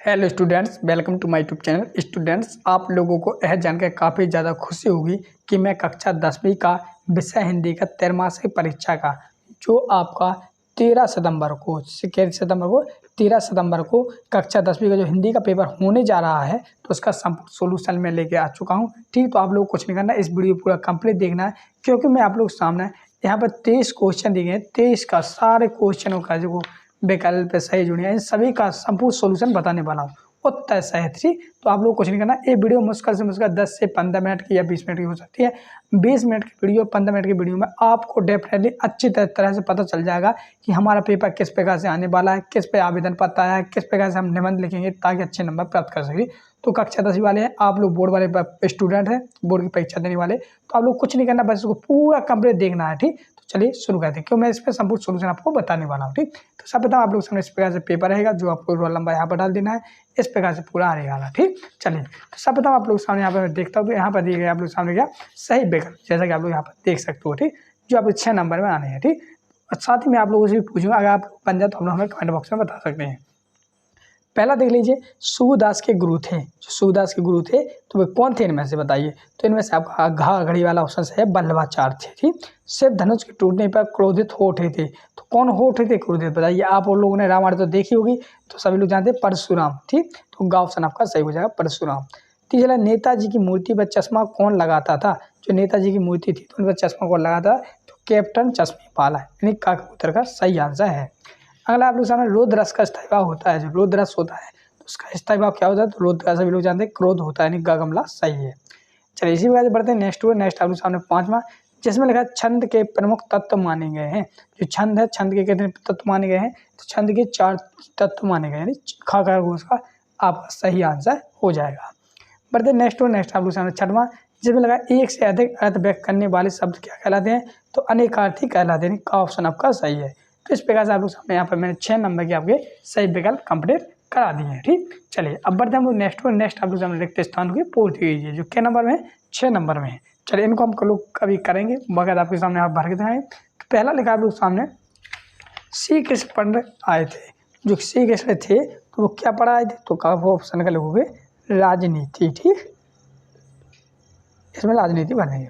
Hello students, welcome to my YouTube channel. Students, आप लोगों को यह जानकर काफ़ी ज़्यादा खुशी होगी कि मैं कक्षा 10वीं का विषय हिंदी का त्रैमासिक परीक्षा का जो आपका 13 सितंबर को 13 सितंबर को कक्षा 10वीं का जो हिंदी का पेपर होने जा रहा है, तो उसका संपूर्ण सोल्यूशन मैं लेके आ चुका हूँ। ठीक, तो आप लोग कुछ नहीं करना, इस वीडियो पूरा कंप्लीट देखना है, क्योंकि मैं आप लोग सामने यहाँ पर 23 क्वेश्चन दिए हैं। 23 का सारे क्वेश्चनों का जो विकल्प सही जुड़े हैं, इन सभी का संपूर्ण सॉल्यूशन बताने वाला हूँ। उत्तर सही थी, तो आप लोग कुछ नहीं करना। ये वीडियो मुश्किल से मुश्किल 10 से 15 मिनट की या 20 मिनट की हो सकती है। 20 मिनट की वीडियो, 15 मिनट की वीडियो में आपको डेफिनेटली अच्छी तरह से पता चल जाएगा कि हमारा पेपर किस प्रकार से आने वाला है, किस पे आवेदन पत्र आया है, किस प्रकार से हम निबंध लिखेंगे ताकि अच्छे नंबर प्राप्त कर सकें। तो कक्षा 10वीं वाले हैं आप लोग, बोर्ड वाले स्टूडेंट हैं, बोर्ड की परीक्षा देने वाले, तो आप लोग कुछ नहीं करना, बस इसको पूरा कंप्लीट देखना है। ठीक, तो चलिए शुरू करते हैं, क्यों मैं इस पर संपूर्ण सोल्यूशन आपको बताने वाला हूँ। ठीक, तो सब बताओ आप लोग सामने इस प्रकार से पेपर रहेगा, जो आपको रोल नंबर यहाँ पर डाल देना है, इस प्रकार से पूरा रहेगा। ठीक, चलिए तो सब बताओ आप लोग सामने यहाँ पर मैं देखता हूँ, तो यहाँ पर दिए गए आप लोग सामने क्या सही विकल्प, जैसा कि आप लोग यहाँ पर देख सकते हो। ठीक, जो आपको 6 नंबर में आने हैं। ठीक, और साथ ही मैं आप लोगों से भी पूछूंगा, अगर आप बन जाए तो हम लोग हमें कमेंट बॉक्स में बता सकते हैं। पहला देख लीजिए, सूरदास के गुरु थे। जो सूरदास के गुरु थे तो वे कौन थे इनमें से, बताइए। तो इनमें से आपका घा घड़ी वाला ऑप्शन है बल्लभाचार्य थे। ठीक, सिर्फ धनुष के टूटने पर क्रोधित हो उठे थे। तो कौन हो उठे थे क्रोधित, बताइए। आप लोगों ने रामायण तो देखी होगी, तो सभी लोग जानते हैं परशुराम। ठीक, तो गा ऑप्शन आपका सही हो जाएगा, परशुराम। तीसरा, नेताजी की मूर्ति पर चश्मा कौन लगाता था। जो नेताजी की मूर्ति थी तो उन पर चश्मा कौन लगाता, तो कैप्टन चश्मेवाला, यानी का उत्तर का सही आंसर है। अगला आप लोग सामने रोध रस का स्थायी भाव होता है। जो रोध रस होता है तो उसका स्थायी भाव क्या होता है, तो रोध का सभी लोग जानते हैं क्रोध होता है, यानी गमला सही है। चलिए इसी प्रकार से बढ़ते हैं नेक्स्ट आप लोग सामने 5वां, जिसमें लिखा है छंद के प्रमुख तत्व माने गए हैं। जो छंद है, छंद के कितने तत्व माने गए हैं, तो छंद के 4 तत्व माने गए हैं, यानी खा का उसका आपका सही आंसर हो जाएगा। बढ़ते हैं नेक्स्ट आप लोग सामने 6वां, जिसमें लगा एक से अधिक अर्थ व्यक्त करने वाले शब्द क्या कहलाते हैं, तो अनेकार्थी कहलाते हैं, का ऑप्शन आपका सही है। तो इस प्रकार से आप लोग सामने यहाँ पर मैंने 6 नंबर के आपके सही विकल्प कंप्लीट करा दिए हैं। ठीक, चलिए अब बढ़ते हैं हम लोग नेक्स्ट आप लोग सामने रिक्त स्थान की पूर्ति कीजिए, जो क्या नंबर में है, 6 नंबर में है। चलिए इनको हम लोग कभी करेंगे, मगर आपके सामने आप भर के दिखाएं। तो पहला लिखा आप लोग सामने, श्री कृष्ण पंडित आए थे। जो श्री कृष्ण थे तो वो क्या पढ़ा आए थे, तो का वो ऑप्शन का लिखोगे राजनीति। ठीक, इसमें राजनीति बनेगी।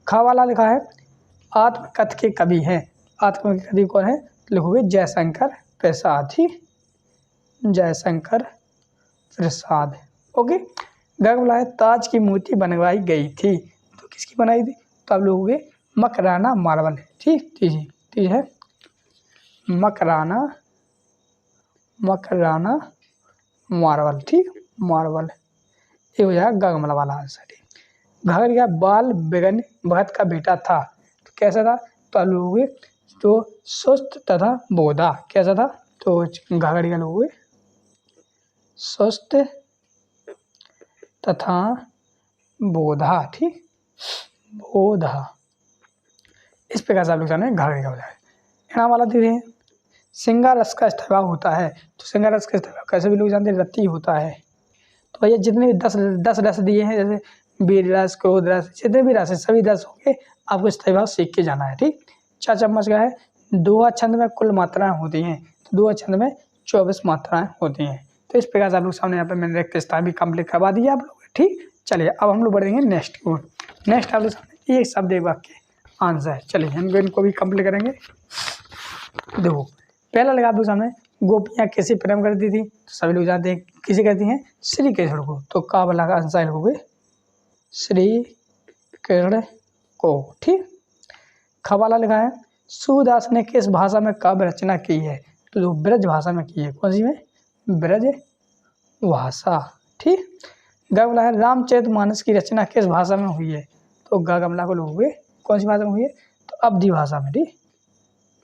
खा वाला लिखा है आत्मकथ के कवि हैं। आत्मकथ के कवि कौन है, लिखोगे जयशंकर प्रसाद। ठीक, जयशंकर प्रसाद। ओके। ग बोला है ताज की मूर्ति बनवाई गई थी। तो किसकी बनाई थी, तो आप लोगोगे मकराना मार्बल। ठीक, तीज है मकराना मार्बल। ठीक, मार्बल ये हो जाएगा गगमला वाला आंसर। ठीक, घाघरिया बाल बेगन भगत का बेटा था। तो कैसा था, तो आप लोगोगे तो सुस्त तथा बोधा। कैसा था, तो घाघरिया लोगोगे सुस्त तथा बोधा। ठीक, बोधा। इस प्रकार से आप लोग जाने घाघरिया हो जाए। इनाम वाला दे रहे हैं, सिंगार रस का स्थायी होता है। तो सिंगार रस का स्थायी कैसे भी लोग जानते हैं, रति होता है। तो भैया जितने भी 10 रस दिए हैं, जैसे वीर रस, क्रोध रस, जितने भी रस है सभी रस होंगे, आपको स्थायी भाव सीख के जाना है। ठीक, 4 चम्मच का है। दोहा छंद में कुल मात्राएं होती हैं, तो दोहा छंद में 24 मात्राएं होती हैं। तो इस प्रकार से आप लोग सामने यहाँ पे मैंने रिक्त स्थान भी कंप्लीट करवा दिया आप लोग। ठीक, चलिए अब हम लोग बढ़ेंगे नेक्स्ट की ओर। नेक्स्ट आप लोग सामने एक शब्द एक वाक्य आंसर है। चलिए हम इनको भी कंप्लीट करेंगे। देखो पहला लगा आप लोग सामने, गोपियाँ किसे प्रेम करती थी, तो सभी लोग जानते हैं किसे कहती हैं, श्री कृष्ण को। तो का वाला का आंसर लिखोगे श्री कृष्ण को। ठीक, खवाला लिखा है सूरदास ने किस भाषा में काव्य रचना की है, तो जो ब्रज भाषा में की है। कौन सी में, ब्रज भाषा। ठीक, ग बोला है रामचरितमानस की रचना किस भाषा में हुई है, तो ग गमला को लोगे कौन सी भाषा में हुई है, तो अवधी भाषा में। ठीक,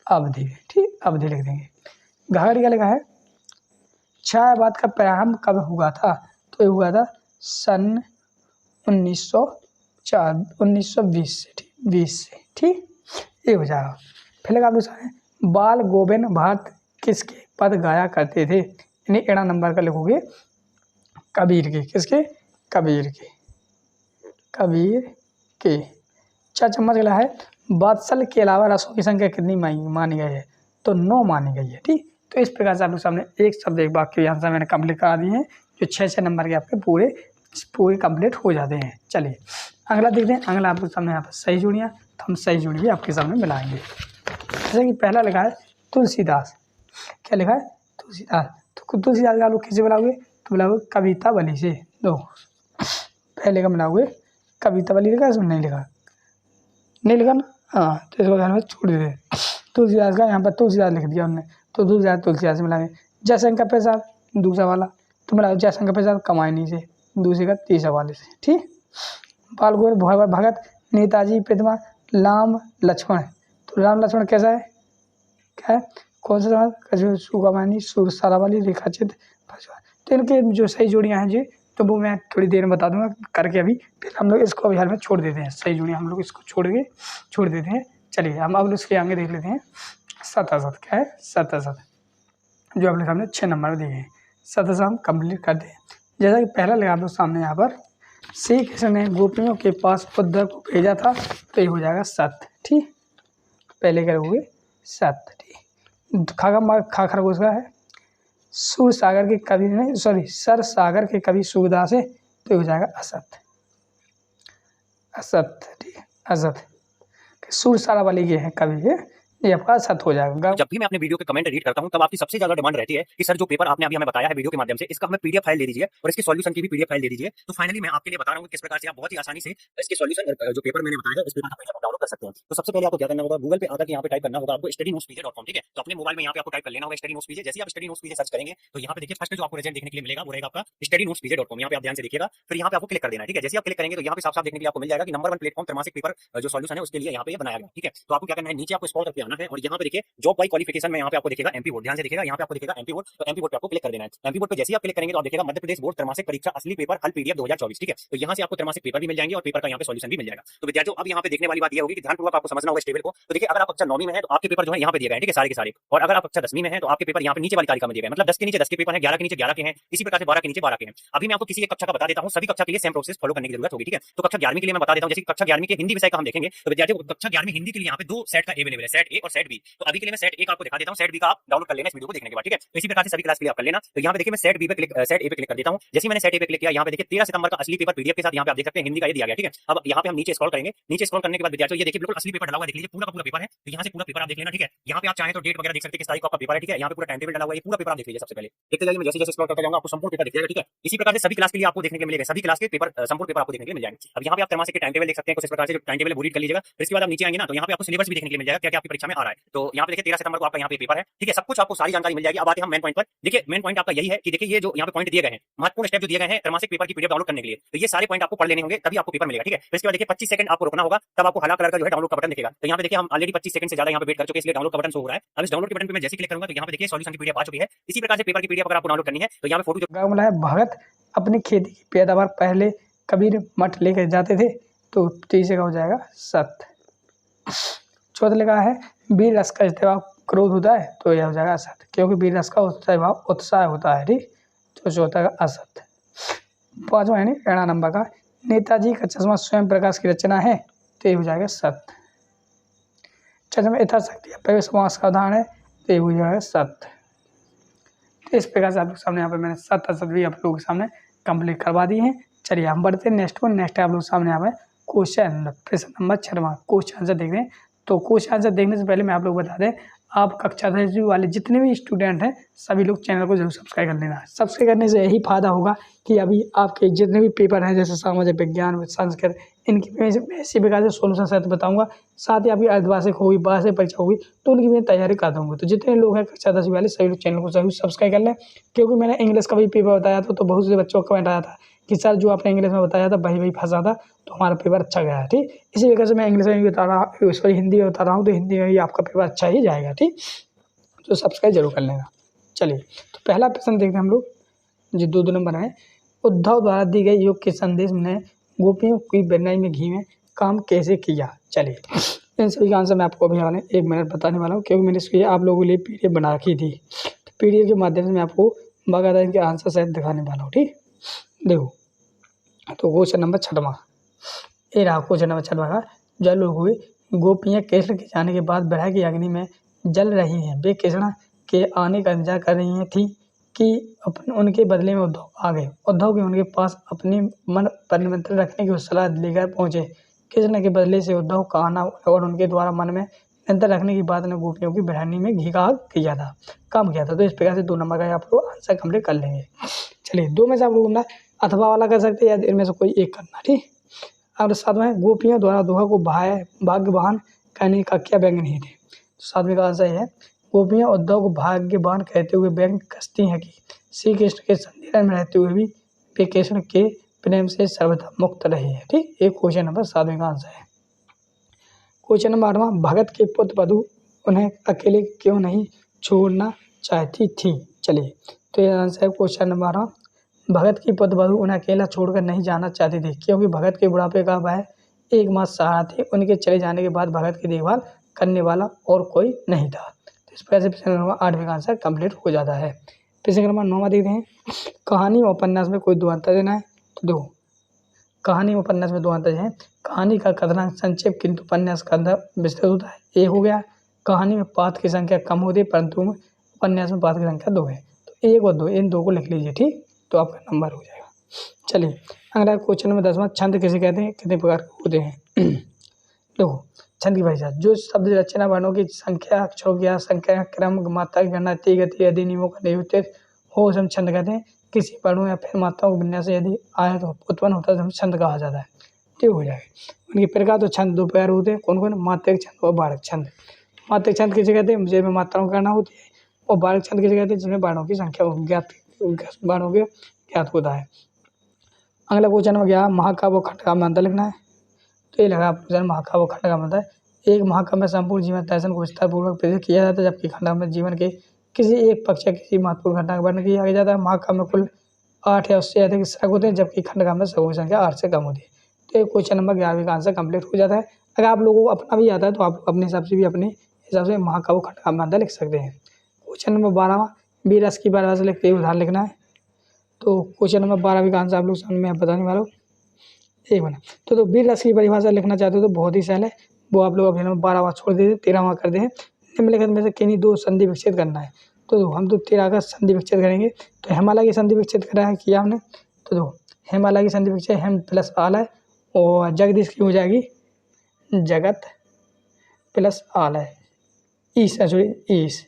अवधि। ठीक, अवधि लिख देंगे। घाघरिया लिखा है छायावाद का प्रारंभ कब हुआ था, तो ये हुआ था सन 1920 से। ठीक, 20 से। ठीक, ये हो जाएगा। फिर आप लोग बाल गोविंद भाट किसके पद गाया करते थे, यानी एड़ा नंबर का लिखोगे कबीर के। किसके, कबीर के। कबीर के। 4 चम्मच गला है वात्सल के अलावा रसों की संख्या कितनी मानी गई है, तो 9 मानी गई है। ठीक, तो इस प्रकार से आप लोग सामने एक शब्द एक वाक्य यहाँ से मैंने कंप्लीट करा दिए हैं, जो 6 नंबर के आपके पूरे कंप्लीट हो जाते हैं। चलिए अगला देखते हैं। अगला आप लोग सामने यहाँ पर सही जोड़ियाँ, तो हम सही जोड़ी भी आपके सामने मिलाएंगे। जैसे कि पहला लिखा है तुलसीदास, क्या लिखा है तुलसीदास, तो तुलसीदास का आप लोग कैसे मिलाओगे, तो मिलाओगे कविता बली से। दो पहले का मिलाओगे कविता बली, लिखा इसमें नहीं लिखा, नहीं लिखा ना, हाँ, तो इसको ध्यान में छोड़ देते। तुलसीदास का यहाँ पर तुलसीदास लिख दिया उन्होंने, तो तुलसीदास से मिलाएंगे। जयशंकर प्रसाद दूसरा वाला, तो मिलाओ जयशंकर प्रसाद कमायनी से, दूसरे का तीसरा वाले से, ठीक। बाल गौर भगत, नेताजी प्रतिमा, राम लक्ष्मण, तो राम लक्ष्मण कैसा है, क्या है, कौन सा सवाल, सुगमानी सुर सारा वाली रेखाचित। तो इनके जो सही जोड़ियाँ हैं जी, तो वो मैं थोड़ी देर में बता दूंगा करके। अभी फिर हम लोग इसको अभी हाल में छोड़ देते हैं, सही जोड़ियाँ हम लोग इसको छोड़ देते हैं। चलिए हम अब उसके आगे देख लेते हैं। सतासत, क्या है सतासत, जो अपने सामने 6 नंबर में दिए हैं। सतासत हम कंप्लीट करते हैं। जैसा कि पहला लगा दो सामने यहाँ पर, श्री कृष्ण ने गोपियों के पास उद्धव को भेजा था, तो ये हो जाएगा सत, ठीक। पहले करोगे सत, ठीक। खा खरगोश का है सुर सागर के कवि ने, सॉरी सर सागर के कवि सूरदास है, तो ये हो जाएगा असत, असत, ठीक है असत। सुर सारा वाली ये है कवि है, ये आपका असत हो जाएगा। जब भी मैं अपने वीडियो के कमेंट एडिट करता हूं तब आपकी सबसे ज्यादा डिमांड रहती है कि सर जो पेपर आपने अभी हमें बताया है वीडियो के माध्यम से, इसका हमें पीडीएफ फाइल दे दीजिए और इसके सॉल्यूशन की भी पीडीएफ फाइल दे दीजिए। तो फाइनली मैं आपके लिए बता रहा हूं किस प्रकार से आप बहुत ही आसानी से इसके सॉल्यूशन जो पेपर मैंने बताया है इस पेपर को डाउनलोड कर सकते हैं। तो सबसे पहले आपको क्या करना होगा, गूगल पे आकर यहाँ पे टाइप करना होगा आपको studynotespj.com, ठीक है। तो अपने मोबाइल में यहाँ पे आपको टाइप कर लेना होगा studynotespj। जैसे आप studynotespj सर्च करेंगे तो यहाँ पे देखिए फर्स्ट जो आपको रिजल्ट देखने के लिए मिलेगा वो रहेगा आपका studynotespj.com। यहाँ पे आप ध्यान से देखिएगा, फिर यहाँ पे आपको क्लिक कर देना है, ठीक है। जैसे आप क्लिक करेंगे तो यहाँ पे साफ साफ देखने के लिए आपको मिल जाएगा कि नंबर 1 प्लेटफॉर्म त्रैमासिक पेपर जो सॉल्यूशन है उसके लिए यहाँ पे बनाया गया, ठीक है। तो आपको क्या करना है, नीचे आपको स्क्रॉल करके आना है और यहाँ पे देखिए जॉब बाय क्वालिफिकेशन में यहाँ पे आपको दिखेगा एमपी बोर्ड, ध्यान से देखिएगा, यहाँ पे आपको दिखेगा एमपी बोर्ड, तो एमपी बोर्ड पे आपको क्लिक कर देना है। एमपी बोर्ड पे जैसे आप क्लिक करेंगे तो आप देखिएगा मध्य प्रदेश बोर्ड त्रैमासिक परीक्षा असली पेपर हल पीडीएफ 2024, ठीक है। तो यहाँ से आपको त्रैमासिक पेपर भी मिल जाएंगे और पेपर का यहाँ पे सॉल्यूशन भी मिल जाएगा। तो विद्यार्थियों अब यहाँ पे देखने वाली बात ये होगी कि ध्यानपूर्वक आपको समझना होगा इस टेबल को। तो देखिए अगर आप कक्षा 9वीं में है तो आपके पेपर जो है यहाँ पे दिए गए हैं, ठीक है, सारे के सारे। और अगर आप कक्षा 10वीं में है तो आपके पेपर यहाँ पे नीचे वाली तालिका में दिए गए, मतलब 10 के नीचे 10 के पेपर है, 11 के नीचे 11 के हैं, इसी प्रकार से 12 के नीचे 12 के हैं। अभी मैं आपको किसी एक कक्षा का बता देता हूँ, सभी कक्षा के लिए सेम प्रोसेस फॉलो करने की जरूरत होगी, ठीक है। तो कक्षा 11वीं के लिए मैं बता देता हूँ, जैसे कक्षा 11वीं के हिंदी विषय का हम देखेंगे तो विद्यार्थियों कक्षा 11वीं हिंदी के लिए यहाँ पे 2 सेट का अवेलेबल है, सेट ए और सेट बी। तो अभी के लिए मैं सेट ए का आपको दिखा देता हूँ, सेट बी का आप डाउनलोड कर लेना इस वीडियो को देखने के बाद, ठीक है। तो इसी प्रकार से सभी क्लास के लिए आप कर लेना। तो यहाँ पे देखिए मैं सेट ए पे क्लिक कर देता हूँ। जैसे मैंने सेट ए पे क्लिक किया, यहाँ पे देखिए 13 सितंबर का असली पेपर पीडीएफ के साथ यहाँ पे आप देख सकते हैं हिंदी का ये दिया गया, ठीक है। अब यहाँ पे हम नीचे स्क्रॉल करेंगे, नीचे स्क्रॉल करने के बाद विद्यार्थियों ये देखिए बिल्कुल असली पेपर डाला हुआ देख लीजिए, पूरा का पूरा पेपर है। तो यहाँ से पूरा पेपर आप देख लेना, ठीक है। यहाँ पे आप चाहें तो डेट वगैरह देख सकते हैं किस तारीख को आपका पेपर है, ठीक है। यहाँ पे पूरा टाइम टेबल डाला हुआ है, पूरा पेपर आप देख लीजिए। सबसे पहले देखते जाइए, मैं जैसे जैसे स्क्रॉल करता जाऊंगा आपको संपूर्ण पेपर दिख जाएगा, ठीक है। इसी प्रकार से सभी क्लास के लिए आपको देखने के मिलेगा, सभी क्लास के पेपर संपूर्ण पेपर आपको देखने के लिए मिल जाएंगे। अब यहाँ पे आप त्रैमासिक के टाइम टेबल देख सकते हैं, कुछ इस प्रकार से जो टाइम टेबल है वो रीड कर लीजिएगा। फिर इसके बाद आप नीचे आएंगे ना तो यहाँ पे आपको सिलेबस भी देखने के लिए मिल जाएगा, क्या क्या आपकी परीक्षा में आ रहा है। तो यहाँ पे देखिए 13 सितंबर को आपका यहाँ पे पेपर है, ठीक है। सब कुछ आपको सारी जानकारी मिल जाएगी। अब आते हैं हम मेन पॉइंट पर। देखिए मेन पॉइंट आपका यही है कि देखिए ये जो यहाँ पे पॉइंट दिए गए हैं, महत्वपूर्ण स्टेप जो दिए गए हैं त्रैमासिक पेपर की पीडीएफ डाउनलोड करने के लिए, तो ये सारे पॉइंट आपको पढ़ लेने होंगे तभी आपको पेपर मिलेगा, ठीक है। फिर इसके बाद देखिए 25 सेकंड आपको रुकना होगा, तब आपको हरा कलर का जो है डाउनलोड का बटन दिखेगा। तो यहाँ पे देखिए हम ऑलरेडी 25 सेकंड से ज्यादा यहाँ पे वेट कर चुके हैं, इसलिए डाउनलोड का बटन शो हो रहा है। अब इस डाउनलोड के बटन पे मैं जैसे क्लिक करूंगा तो यहाँ पे देखिए सॉल्यूशन की पीडीएफ आ चुकी है। इसी प्रकार से पेपर की पीडीएफ अगर आपको डाउनलोड करनी है तो यहाँ पे फोटो गाँव में भगत अपनी खेती की पैदावार पहले कबीर मठ लेकर जाते थे, तो तीसरे का हो जाएगा सत। चौथा लिखा है वीर रस का इस्तेमाल क्रोध होता है, तो यह हो जाएगा असत, क्योंकि वीर रस का उत्साह होता है, ठीक। तो चौथा का असत। पांचवा है ऋणा नंबर का नेताजी का चश्मा स्वयं प्रकाश की रचना है, तो ये हो जाएगा सत। चश्मा यथाशक्ति अप्यय समास का उदाहरण है, तो ये हो जाएगा सत। तो इस प्रकार से आप लोग सामने यहाँ पे मैंने सत असत भी आप लोगों के सामने कंप्लीट करवा दी हैं। चलिए हम बढ़ते हैं नेक्स्ट वन। नेक्स्ट आप लोग सामने यहाँ पे क्वेश्चन प्रश्न नंबर 6 क्वेश्चन आंसर देख रहे हैं। तो क्वेश्चन आंसर देखने से पहले मैं आप लोग बता दें, आप कक्षा 10वीं वाले जितने भी स्टूडेंट हैं सभी लोग चैनल को जरूर सब्सक्राइब कर लेना है। सब्सक्राइब करने से यही फायदा होगा कि अभी आपके जितने भी पेपर हैं जैसे सामाजिक विज्ञान, संस्कृत, इनकी मैं इसी प्रकार से सोल्यूशन सहित बताऊंगा। साथ ही आपकी अर्धवार्षिक होगी, वार्षिक परीक्षा होगी, तो उनकी मैं तैयारी कर दूँगा। तो जितने लोग हैं कक्षा 10वीं वाले सभी लोग चैनल को जरूर सब्सक्राइब कर लें, क्योंकि मैंने इंग्लिश का भी पेपर बताया था तो बहुत से बच्चों का कमेंट आया था कि सर जो आपने इंग्लिश में बताया था वही फंसा था, तो हमारा पेपर अच्छा गया है, ठीक। इसी वजह से मैं इंग्लिश में भी बता रहा हूँ, सॉरी हिंदी में बता रहा हूँ, तो हिंदी में भी आपका पेपर अच्छा ही जाएगा, ठीक। तो सब्सक्राइब जरूर कर लेना। चलिए तो पहला प्रश्न देखते हैं हम लोग, जो 2 नंबर है। उद्धव द्वारा दी गई योग के संदेश ने गोपियों की बेनाई में घी में काम कैसे किया। चलिए इन सभी का आंसर मैं आपको अभी 1 मिनट बताने वाला हूँ, क्योंकि मैंने इसके आप लोगों के लिए पीडीएफ बना रखी थी। तो पीडीएफ के माध्यम से मैं आपको बाकायदा इनके आंसर सहित दिखाने वाला हूँ, ठीक। देखो तो क्वेश्चन नंबर 6 ये रहा क्वेश्चन नंबर 6 का। जल हुए गोपियाँ कृष्ण के जाने के बाद विरह की अग्नि में जल रही हैं, वे कृष्ण के आने का इंतजार कर रही थी कि उनके बदले में उद्धव आ गए। उद्धव भी उनके पास अपनी मन पर नियंत्रण रखने की सलाह लेकर पहुंचे। कृष्ण के बदले से उद्धव का आना और उनके द्वारा मन में नियंत्रण रखने की बात ने गोपियों की बिरहानी में घी का आग किया था, काम किया था। तो इस प्रकार से 2 नंबर का आप लोग आंसर कंप्लीट कर लेंगे। चलिए 2 में से आप लोग अपना अथवा वाला कर सकते हैं या इनमें से कोई एक करना, ठीक। और 7वां गोपियों द्वारा दोहा को भाग्यवान कहने का क्या व्यंग नहीं थे। 7वें का आंसर है गोपियाँ उद्धव को भाग्यवान कहते हुए व्यंग कसती हैं कि श्री कृष्ण के संधिरण में रहते हुए भी वे कृष्ण के प्रेम से सर्वथा मुक्त रहे हैं, ठीक। एक क्वेश्चन नंबर 7वें का आंसर है। क्वेश्चन नंबर 8वां भगत के पुत्र वधु उन्हें अकेले क्यों नहीं छोड़ना चाहती थी। चलिए तो ये आंसर है क्वेश्चन नंबर 8वां। भगत की पुत्र वधु उन्हें अकेला छोड़कर नहीं जाना चाहती थी क्योंकि भगत के बुढ़ापे का वह एकमात्र सहारा थे। उनके चले जाने के बाद भगत की देखभाल करने वाला और कोई नहीं था। तो इस प्रकार से प्रश्न नंबर 8वें का आंसर कंप्लीट हो जाता है। प्रश्न नंबर 9वां देखते हैं। कहानी और उपन्यास में कोई 2 अंतर देना है तो दो। कहानी और उपन्यास में 2 अंतर हैं। कहानी का कथनांक संक्षेप किंतु उपन्यास का अंदर विस्तृत होता है, एक हो गया। कहानी में पात्र की संख्या कम होती है परंतु उपन्यास में पात्र की संख्या 2 है। तो 1 और 2 इन 2 को लिख लीजिए, ठीक। तो आपका नंबर हो जाएगा। चलिए अगला क्वेश्चन नंबर 10वां। छंद किसे कहते हैं, कितने प्रकार के होते हैं। देखो छंद की परिभाषा जो शब्द रचना वर्णों की संख्या, अक्षरों की संख्या, क्रम, मात्रा की गणना, गति आदि नियमों का निरूपित हो उसे हम छंद कहते हैं। किसी वर्णों या फिर मात्राओं के विन्यास से यदि आयत उत्पन्न होता है तो हम छंद कहा जाता है, ठीक हो जाएगा। उनके प्रकार तो छंद 2 प्रकार होते हैं, कौन कौन, मात्रिक छंद और बारक छंद। मात्रिक छंद किसे कहते हैं, जिसमें मात्राओं की गणना होती है, और बारक छंद किसे कहते हैं, जिसमें वर्णों की संख्या वर्णों के ज्ञात होता है। अगला क्वेश्चन हो गया महाकाव्य और खंड का अंतर लिखना है। तो ये लगा आपको महाकाव्य और खंड का अंतर। एक महाकाव्य में संपूर्ण जीवन दर्शन को विस्तारपूर्वक प्रेरित किया जाता है जबकि खंड में जीवन के किसी एक पक्ष या किसी महत्वपूर्ण घटना का वर्णन किया जाता है। महाकाव्य में कुल 8 या उससे अधिक सर्ग होते हैं जबकि खंड में सर्गों की संख्या 8 से कम होती है। तो ये क्वेश्चन नंबर 11वें का आंसर कंप्लीट हो जाता है। अगर आप लोगों को अपना भी आता है तो आप अपने हिसाब से भी अपने हिसाब से महाकाव्य खंड का अंतर लिख सकते हैं। क्वेश्चन नंबर 12वां वीर रस की परिभाषा लिख के उदाहरण लिखना है। तो क्वेश्चन नंबर 12 का आंसर आप लोग सामने मैं बताने वाला हूँ, एक मिनट। तो वीर रस की परिभाषा लिखना चाहते हो तो बहुत ही सरल है, वो आप लोग अभी 12वां छोड़ दीजिए, 13वां कर दें। निम्नलिखित में से किन्हीं 2 संधि विकसित करना है। तो हम तो 13 का संधि विकसित करेंगे। तो हिमालय की संधि विकसित करा है किया हमने। तो हिमालय की संधि विकसित हेम प्लस आलय और जगदीश की हो जाएगी जगत प्लस आलय ईस, सॉरी ईस,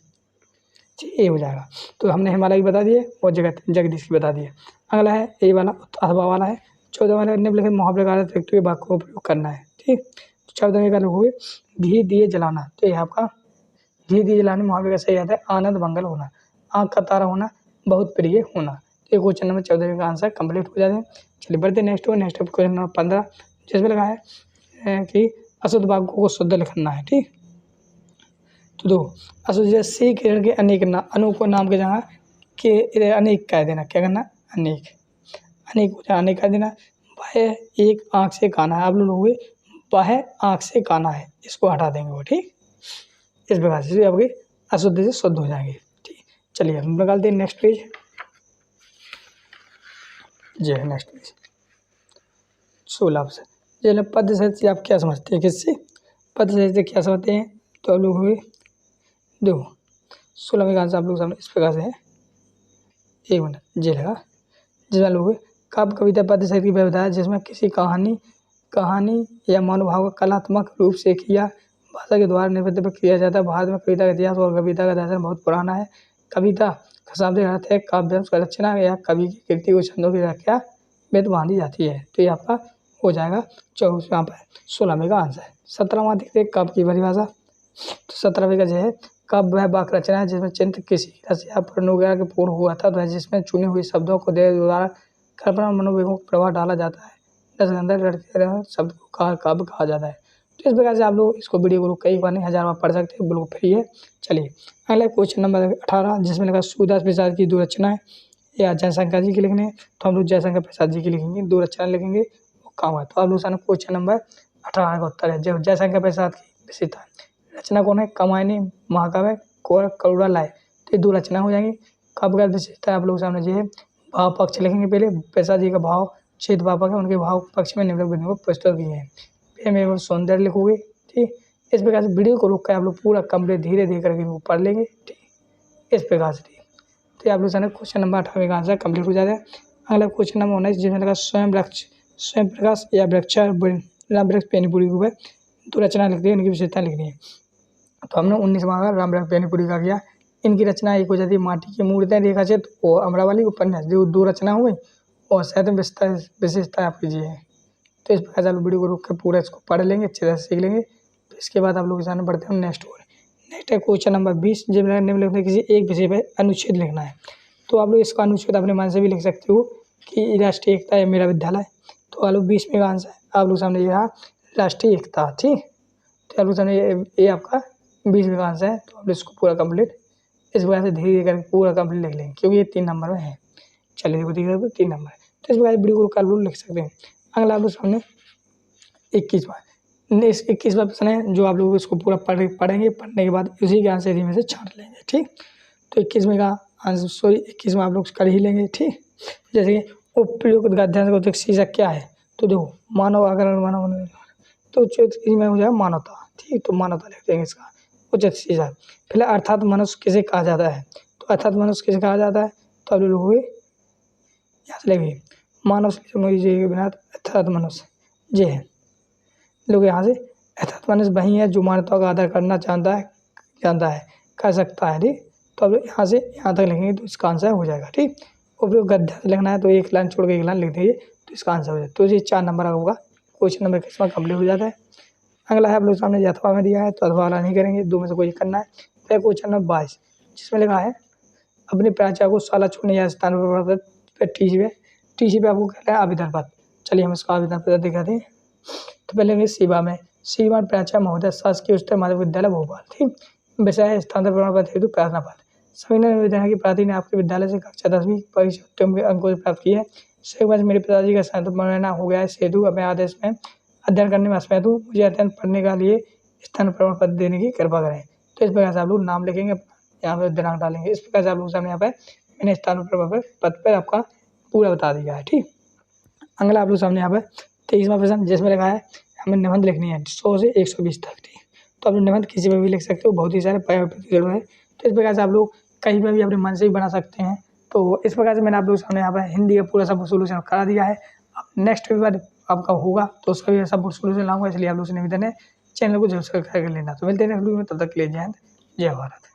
ये हो जाएगा। तो हमने हिमालय की बता दिए और जगदीश की बता दिए। अगला है ए वाला अथवा वाला है। 14 वाला निम्नलिखित मुहावरे का अर्थ व्यक्ति के वाक्य का उपयोग करना है, ठीक। 14वें का लिखोगे घी दिए जलाना। तो ये आपका घी दिए जलाने मुहावरे का सही आता है आनंद मंगल होना, आँख का तारा होना, बहुत प्रिय होना। तो ये क्वेश्चन नंबर 14वें का आंसर कंप्लीट हो जाते हैं। चलिए बढ़ते नेक्स्ट क्वेश्चन नंबर 15 जिसमें लगा है कि अशुद्ध वाक्यों को शुद्ध लिखना है, ठीक। तो दो अशुद्ध सी किरण के अनेक अनु को नाम के जगह के अनेक कह देना, क्या करना, अनेक अनेक कह देना। वह एक आँख से काना है, आप लोग वह आँख से काना है, इसको हटा देंगे वो, ठीक। इस प्रकार से आपके अशुद्ध से शुद्ध हो जाएंगे, ठीक। चलिए हम निकालते हैं नेक्स्ट पेज। जी नेक्स्ट पेज 16 से चलिए पद से आप क्या समझते हैं, किससे पद से क्या समझते हैं। तो आप लोग हुए देखो 16वें का आंसर आप लोग सामने इस प्रकार से है, एक मिनट जी लगा। जिसमें लोग काव्य कविता पद से की व्यवस्था है जिसमें किसी कहानी या मनोभाव का कलात्मक रूप से किया भाषा के द्वारा निरूपित किया जाता है। भारत में कविता का इतिहास और कविता का दर्शन बहुत पुराना है। कविता का शाब्दिक अर्थ है काव्यांश का रचना या कवि की कृति को छंदों की व्याख्या में बांधी जाती है। तो ये आपका हो जाएगा 24वां पर 16वें का आंसर है। 17वां देखते हैं काव्य की परिभाषा। तो 17वें का जो है काव्य वह वाक्य रचना है जिसमें चिंत किसी रस या प्रण वगैरह के पूर्ण हुआ था, तो जिसमें चुने हुए शब्दों को द्वारा कल्पना मनोवेगों को प्रभाव डाला जाता है। दस अंदर लड़के शब्द को काव्य कहा जाता है। तो इस प्रकार से आप लोग इसको वीडियो को कई बार नहीं 1000 बार पढ़ सकते हैं, बिल्कुल फ्री है। चलिए अगला क्वेश्चन नंबर 18 जिसमें लगा सूरदास प्रसाद की 2 रचनाएं या जयशंकर जी की लिखने हैं। तो हम लोग जयशंकर प्रसाद जी की लिखेंगे, 2 रचना लिखेंगे वो काम है। तो आप लोग सामने क्वेश्चन नंबर 18 का उत्तर है जयशंकर प्रसाद की विशेषता रचना कौन है, कमायनी महाकाव्य करुणा लाए। तो ये 2 रचना हो जाएंगी। काव्य का विशेषता आप लोग सामने जो है भाव पक्ष लिखेंगे। पहले प्रसाद जी का भाव छेद भावक है, उनके भाव पक्ष में निम्नलिखित बिंदुओं को प्रस्तुत किए हैं। प्रेम एवं सौंदर्य लिखोगे, ठीक। इस प्रकार से वीडियो को रोक कर आप लोग पूरा कंप्लीट धीरे धीरे करके पढ़ लेंगे, ठीक। इस प्रकार से। तो ये आप लोग क्वेश्चन नंबर 18 का आंसर कंप्लीट हो जाता है। अगला क्वेश्चन नंबर 19 जिसमें लगा स्वयं प्रकाश या राम वृक्ष बेनीपुरी के ऊपर 2 रचना लिखनी है, उनकी विशेषता लिखनी है। तो हमने 19वां का राम वृक्ष बेनीपुरी का किया। इनकी रचना एक हो जाती है माटी की मूर्तियाँ, रेखाचित्र और अमरावली उपन्यास, जो 2 रचना हुई और साहित्य विशेषता आप कीजिए। तो इस प्रकार से आप लोग वीडियो को रोक कर पूरा इसको पढ़ लेंगे, अच्छे तरह से सीख लेंगे। तो इसके बाद आप लोग सामने बढ़ते हैं नेक्स्ट है क्वेश्चन नंबर 20 जब निम्नलिखित में किसी एक विषय पर अनुच्छेद लिखना है। तो आप लोग इसका अनुच्छेद अपने मन से भी लिख सकते हो कि राष्ट्रीय एकता है मेरा विद्यालय। तो आप लोग 20 में का आंसर आप लोग सामने ये रहा राष्ट्रीय एकता, ठीक। तो आप लोग सामने ये आपका 20 में का आंसर है। तो आप लोग इसको पूरा कंप्लीट इस प्रकार से धीरे धीरे करके पूरा कंप्लीट लिख लेंगे, क्योंकि ये 3 नंबर में है। चलिए देखो 3 नंबर, तो इस प्रकार वीडियो को कल लिख सकते हैं। अगला आप लोग सामने 21वां प्रश्न है, जो आप लोग इसको पूरा पढ़ेंगे, पढ़ने के बाद उसी के आंसर में से छांट लेंगे, ठीक। तो 21वें का आंसर 21वां आप लोग कर ही लेंगे, ठीक। जैसे कि उपयुक्त गद्यांश शीर्षक क्या है। तो देखो मानव आकरण मानव, तो इसमें हो जाएगा मानवता, ठीक। तो मानवता लिख देंगे इसका उचित शीर्षक। फिर अर्थात मनुष्य किसे कहा जाता है। तो अर्थात मनुष्य किसे कहा जाता है। तो आप लोग यहाँ से लेंगे मानव के बिना अर्थात मनुष्य जे है लोग यहाँ से अर्थात मनुष्य वही है जो मानवता का आदर करना जानता है कर सकता है, ठीक। तो अब यहाँ से यहाँ तक लिखेंगे तो इसका आंसर हो जाएगा, ठीक। उपयोग गद्यांश लिखना है तो एक लाइन छोड़ के एक लाइन लिख दीजिए तो इसका आंसर हो जाएगा। तो ये 4 नंबर होगा, क्वेश्चन नंबर किसमें कंप्लीट हो जाता है। अगला है आप लोग सामने अथवा में दिया है, तो अथवा वाला नहीं करेंगे, 2 में से कोई करना है। फिर क्वेश्चन नंबर 22 जिसमें लिखा है अपनी प्राचार्य को शाला छोड़ने या स्थान पर टीसी पे आपको कहना है आवेदन पत्र। चलिए हम इसका आवेदन पत्र दिखाते हैं। तो पहले सेवा में श्रीमान प्राचार्य महोदय शासकीय उच्चतर माध्यमिक विद्यालय भोपाल, ठीक। विषय है स्थानांतरण प्रमाण पत्र हेतु प्रार्थना पत्र। सभी ने निवेदन है कि प्रार्थी ने आपके विद्यालय से कक्षा 10वीं परीक्षा उत्तम अंकों से प्राप्त की है। इसके बाद मेरे पिताजी का स्थानांतरण हो गया है सेतु अपने आदेश में अध्ययन करने में असमर्थ हूँ, मुझे अध्ययन पढ़ने के लिए स्थान प्रमाण पत्र देने की कृपा करें। तो इस प्रकार से आप लोग नाम लिखेंगे, यहाँ पर दिनांक डालेंगे। इस प्रकार से आप लोग सामने यहाँ पर मैंने स्थान प्रमाण पत्र पर आपका पूरा बता दिया है, ठीक। अगला आप लोग सामने यहाँ पर 23वां प्रश्न जिसमें लिखा है हमें निबंध लिखनी है 100 से 120 तक, ठीक। तो आप लोग निबंध किसी पर भी लिख सकते हो, बहुत ही सारे प्रतिशत है। तो इस प्रकार से आप लोग कहीं पर भी अपने मन से भी बना सकते हैं। तो इस प्रकार से मैंने आप लोग सामने यहाँ पर हिंदी का पूरा सब सोल्यूशन करा दिया है। अब नेक्स्ट बार आपका होगा तो उसका भी सब सोल्यूशन लाऊंगा, इसलिए आप लोग से निवेदन है चैनल को जरूर सब्सक्राइब कर लेना। तो मिलते हैं नेक्स्ट वीडियो में, तब तक के लिए जय हिंद जय भारत।